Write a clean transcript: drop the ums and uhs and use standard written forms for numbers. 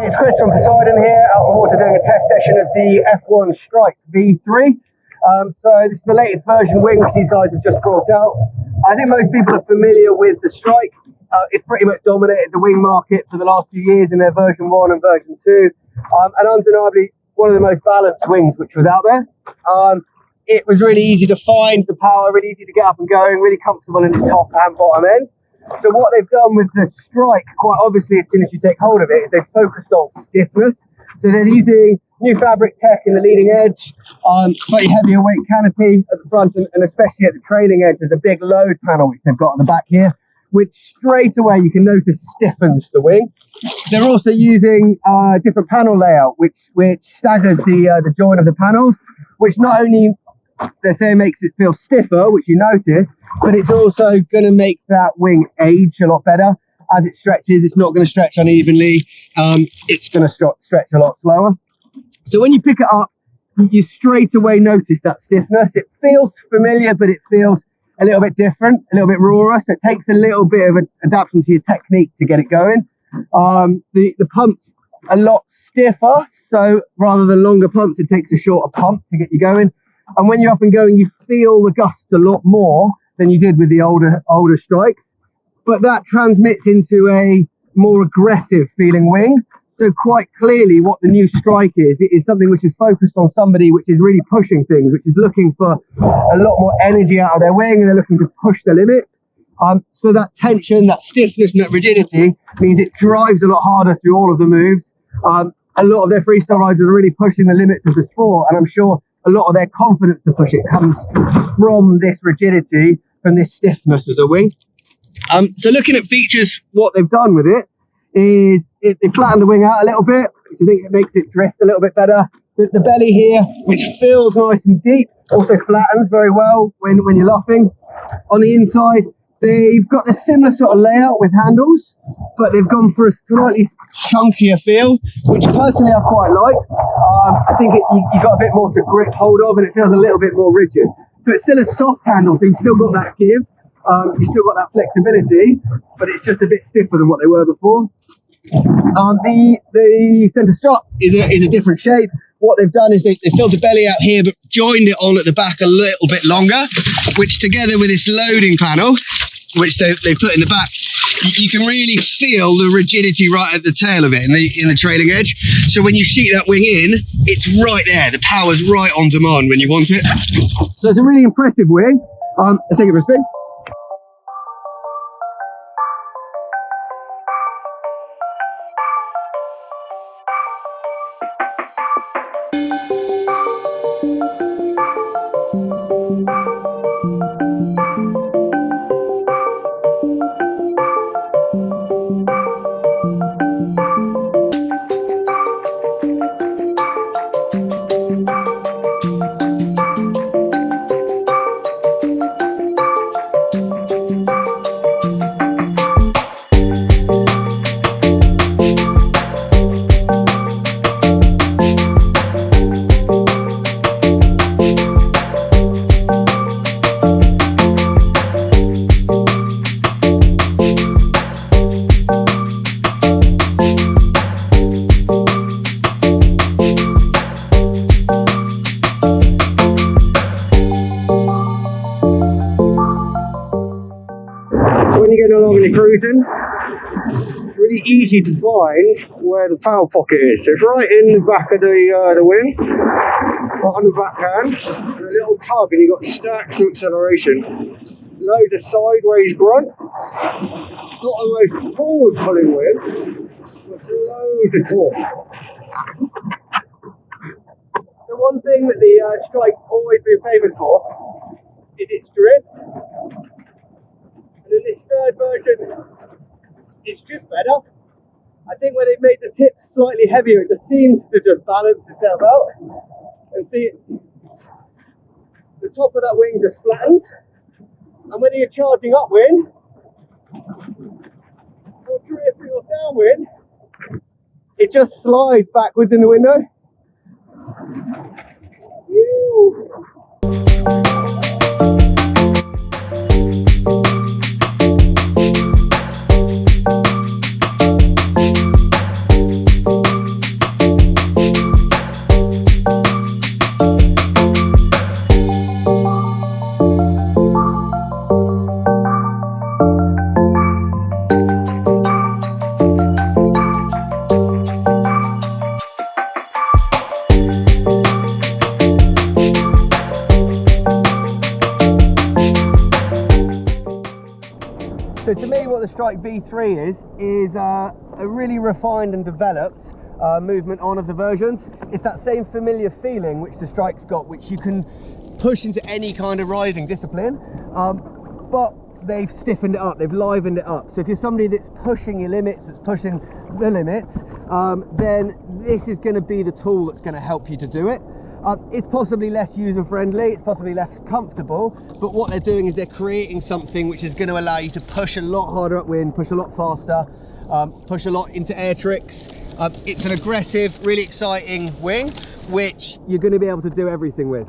It's Chris from Poseidon here, out on the water doing a test session of the F1 Strike V3. So this is the latest version wing which these guys have just brought out. I think most people are familiar with the Strike. It's pretty much dominated the wing market for the last few years in their version 1 and version 2. And undeniably one of the most balanced wings which was out there. It was really easy to find the power, really easy to get up and going, really comfortable in its top and bottom end. So what they've done with the Strike, quite obviously as soon as you take hold of it, is they've focused on stiffness. So they're using new fabric tech in the leading edge, slightly heavier weight canopy at the front, and especially at the trailing edge, there's a big load panel which they've got on the back here, which straight away you can notice stiffens the wing. They're also using a different panel layout, which staggers the joint of the panels, which not only they say makes it feel stiffer, which you notice, but it's also going to make that wing age a lot better. As it stretches, it's not going to stretch unevenly. It's going to stretch a lot slower. So when you pick it up, you straight away notice that stiffness. It feels familiar, but it feels a little bit different, a little bit rawer. So it takes a little bit of an adaptation to your technique to get it going. The pump's a lot stiffer. So rather than longer pumps, it takes a shorter pump to get you going. And when you're up and going, you feel the gusts a lot more than you did with the older Strikes. But that transmits into a more aggressive feeling wing. So quite clearly what the new Strike is, it is something which is focused on somebody which is really pushing things, which is looking for a lot more energy out of their wing, and they're looking to push the limit. So that tension, that stiffness and that rigidity means it drives a lot harder through all of the moves. A lot of their freestyle riders are really pushing the limits of the sport, and I'm sure a lot of their confidence to push it comes from this rigidity, from this stiffness as a wing. So looking at features, what they've done with it is they flattened the wing out a little bit, which I think it makes it drift a little bit better. The belly here, which feels nice and deep, also flattens very well when you're laughing. On the inside, they've got a similar sort of layout with handles, but they've gone for a slightly chunkier feel, which personally I quite like. I think you got a bit more to grip hold of, and it feels a little bit more rigid. So it's still a soft handle, so you've still got that give. You've still got that flexibility, but it's just a bit stiffer than what they were before. The centre stop is a different shape. What they've done is they filled the belly out here, but joined it on at the back a little bit longer, which together with this loading panel, which they put in the back, you can really feel the rigidity right at the tail of it in the trailing edge. So when you sheet that wing in, it's right there. The power's right on demand when you want it. So it's a really impressive wing. Let's take it for a spin. Cruising, it's really easy to find where the power pocket is. So it's right in the back of the wing, right on the backhand, and a little tug, and you've got stacks of acceleration, loads of sideways grunt. Not the most forward pulling wing, but loads of torque. The one thing that the Strike's always been famous for is its drift. And in this third version, it's just better. I think when they've made the tip slightly heavier, it just seems to just balance itself out. And see, the top of that wing just flattens. And when you're charging upwind, or drifting or downwind, it just slides backwards in the window. So to me, what the Strike V3 is a really refined and developed movement on of the versions. It's that same familiar feeling which the Strike's got, which you can push into any kind of riding discipline, but they've stiffened it up, they've livened it up. So if you're somebody that's pushing your limits, that's pushing the limits, then this is going to be the tool that's going to help you to do it. It's possibly less user friendly, it's possibly less comfortable, but what they're doing is they're creating something which is going to allow you to push a lot harder upwind, push a lot faster, push a lot into air tricks. It's an aggressive, really exciting wing which you're going to be able to do everything with.